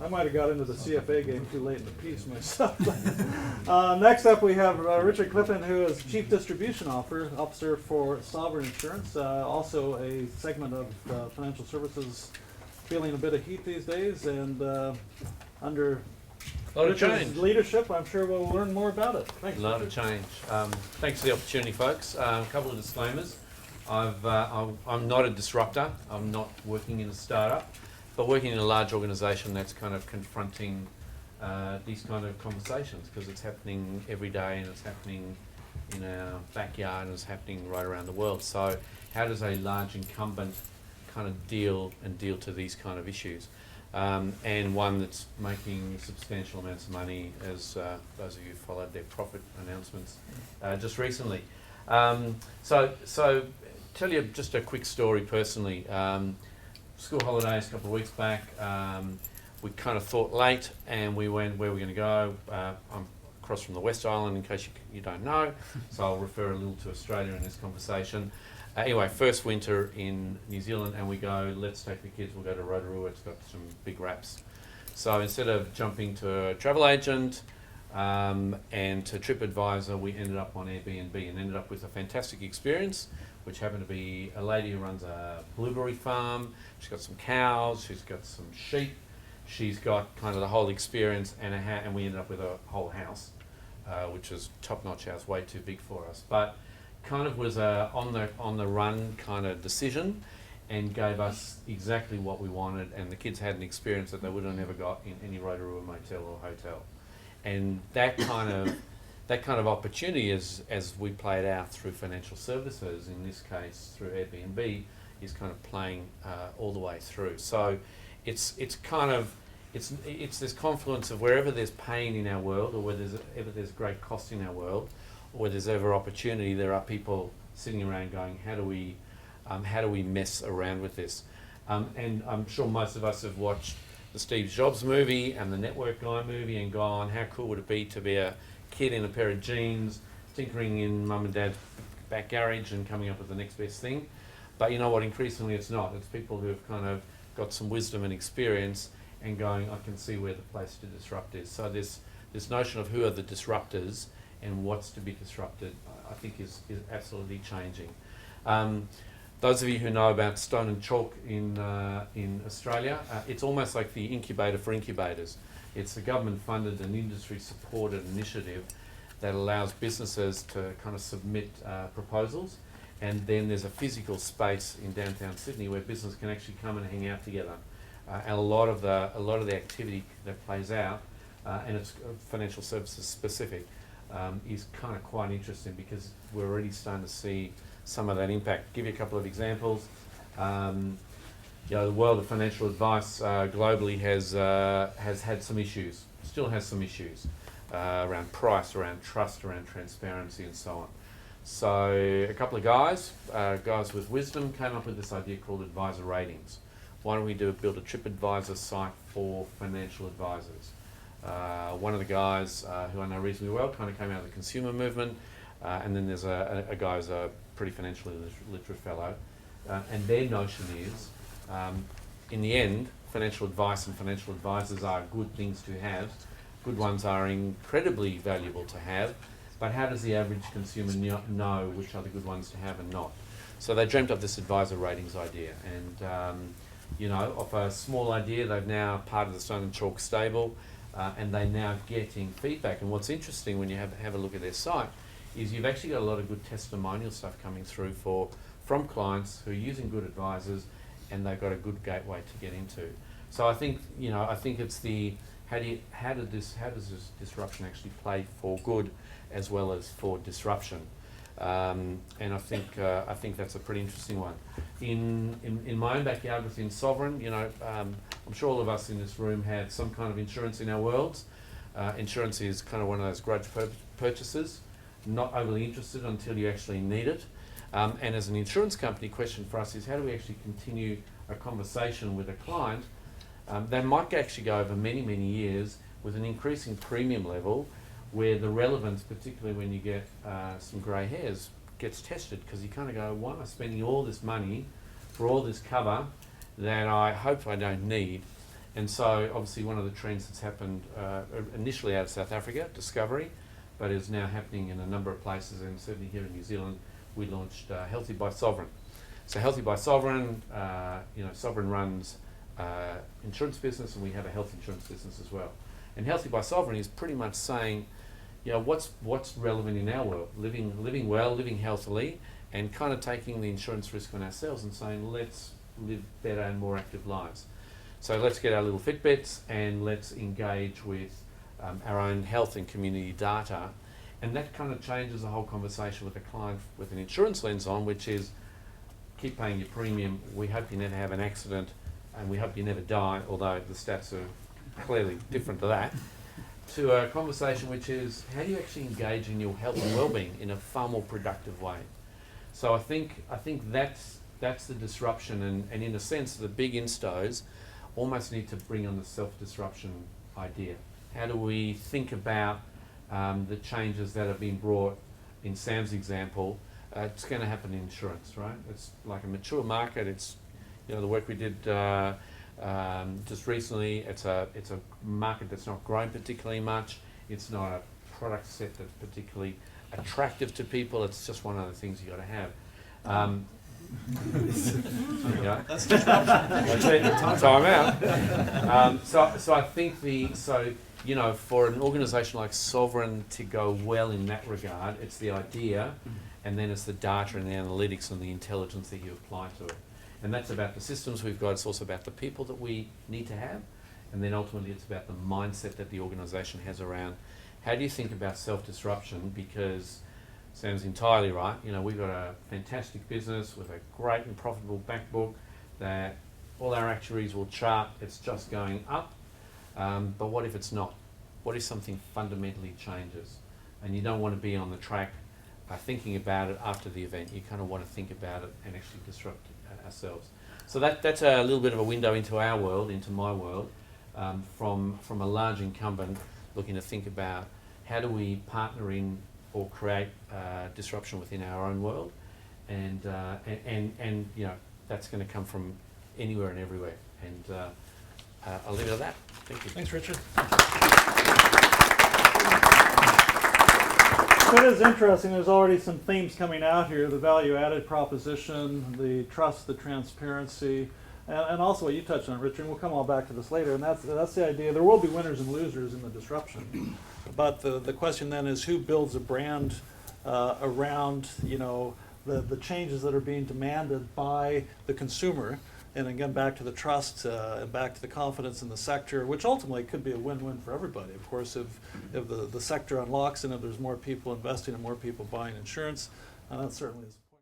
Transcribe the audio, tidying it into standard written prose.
I might have got into the CFA game too late in the piece myself. Next up, we have Richard Klipin, who is Chief Distribution Officer for Sovereign Insurance, also a segment of financial services feeling a bit of heat these days, and under Richard's leadership, I'm sure we'll learn more about it. Thanks. A lot of change. Thanks for the opportunity, folks. A couple of disclaimers. I'm not a disruptor. I'm not working in a startup, but working in a large organisation that's kind of confronting these kind of conversations, because it's happening every day and it's happening in our backyard and it's happening right around the world. So how does a large incumbent kind of deal to these kind of issues? And one that's making substantial amounts of money, as those of you who followed their profit announcements just recently. So tell you just a quick story personally. School holidays a couple of weeks back, we kind of thought late and we went, where we're going to go. I'm across from the West Island, in case you don't know, so I'll refer a little to Australia in this conversation. Anyway, first winter in New Zealand, and we go, let's take the kids, we'll go to Rotorua, it's got some big wraps. So instead of jumping to a travel agent and to TripAdvisor, we ended up on Airbnb and ended up with a fantastic experience, which happened to be a lady who runs a blueberry farm. She's got some cows, she's got some sheep, she's got kind of the whole experience, and we ended up with a whole house, which is top-notch house, way too big for us. But kind of was a on the run kind of decision, and gave us exactly what we wanted, and the kids had an experience that they would have never got in any Rotorua motel or hotel. And that kind of opportunity, as we play it out through financial services, in this case through Airbnb, is kind of playing all the way through. So it's this confluence of wherever there's pain in our world, or wherever there's great cost in our world, or where there's ever opportunity, there are people sitting around going, how do we mess around with this? And I'm sure most of us have watched the Steve Jobs movie and the Network Guy movie and gone, how cool would it be to be a kid in a pair of jeans, tinkering in mum and dad's back garage and coming up with the next best thing? But you know what, increasingly it's not. It's people who have kind of got some wisdom and experience and going, I can see where the place to disrupt is. So this notion of who are the disruptors and what's to be disrupted, I think is absolutely changing. Those of you who know about Stone and Chalk in Australia, it's almost like the incubator for incubators. It's a government-funded and industry-supported initiative that allows businesses to kind of submit proposals, and then there's a physical space in downtown Sydney where business can actually come and hang out together. And a lot of the activity that plays out, and it's financial services specific, is kind of quite interesting, because we're already starting to see some of that impact. Give you a couple of examples. The world of financial advice globally has had some issues, still has some issues around price, around trust, around transparency, and so on. So a couple of guys with wisdom, came up with this idea called advisor ratings. Why don't we build a TripAdvisor site for financial advisors? One of the guys who I know reasonably well kind of came out of the consumer movement, and then there's a guy who's a pretty financially literate fellow, and their notion is, in the end, financial advice and financial advisors are good things to have. Good ones are incredibly valuable to have, but how does the average consumer know which are the good ones to have and not? So they dreamt up this advisor ratings idea, and off a small idea, they've now part of the Stone and Chalk stable, and they're now getting feedback. And what's interesting when you have a look at their site is you've actually got a lot of good testimonial stuff coming through from clients who are using good advisors, and they've got a good gateway to get into. So I think it's the how does this disruption actually play for good as well as for disruption, and I think that's a pretty interesting one. In my own backyard within Sovereign, I'm sure all of us in this room have some kind of insurance in our worlds. Insurance is kind of one of those grudge purchases, not overly interested until you actually need it. And as an insurance company, question for us is, how do we actually continue a conversation with a client that might actually go over many, many years with an increasing premium level, where the relevance, particularly when you get some grey hairs, gets tested, because you kind of go, why am I spending all this money for all this cover that I hope I don't need? And so obviously one of the trends that's happened initially out of South Africa, Discovery, but is now happening in a number of places, and certainly here in New Zealand, we launched Healthy by Sovereign. So Healthy by Sovereign, Sovereign runs insurance business, and we have a health insurance business as well. And Healthy by Sovereign is pretty much saying, what's relevant in our world, living well, living healthily, and kind of taking the insurance risk on ourselves and saying, let's live better and more active lives. So let's get our little Fitbits and let's engage with our own health and community data. And that kind of changes the whole conversation with a client with an insurance lens on, which is keep paying your premium. We hope you never have an accident and we hope you never die, although the stats are clearly different to that. To a conversation which is, how do you actually engage in your health and well-being in a far more productive way? So I think that's the disruption, and in a sense the big instos almost need to bring on the self-disruption idea. How do we think about the changes that have been brought in Sam's example? It's going to happen in insurance, right? It's like a mature market. It's, the work we did just recently. It's a market that's not grown particularly much. It's not a product set that's particularly attractive to people. It's just one of the things you got to have. That's disruption. That's it. Time out. So I think for an organisation like Sovereign to go well in that regard, it's the idea, and then it's the data and the analytics and the intelligence that you apply to it. And that's about the systems we've got. It's also about the people that we need to have, and then ultimately it's about the mindset that the organisation has around how do you think about self-disruption, because Sam's entirely right. We've got a fantastic business with a great and profitable back book that all our actuaries will chart. It's just going up. But what if it's not? What if something fundamentally changes? And you don't want to be on the track thinking about it after the event. You kind of want to think about it and actually disrupt ourselves. So that's a little bit of a window into our world, into my world, from a large incumbent looking to think about how do we partner in or create disruption within our own world, and that's going to come from anywhere and everywhere. And I'll leave it at that. Thank you. Thanks, Richard. So it is interesting. There's already some themes coming out here: the value-added proposition, the trust, the transparency, and also what you touched on, Richard. And we'll come all back to this later. And that's the idea. There will be winners and losers in the disruption. But the question then is, who builds a brand around the changes that are being demanded by the consumer, and again back to the trust and back to the confidence in the sector, which ultimately could be a win-win for everybody. Of course, if the sector unlocks and if there's more people investing and more people buying insurance, that certainly is.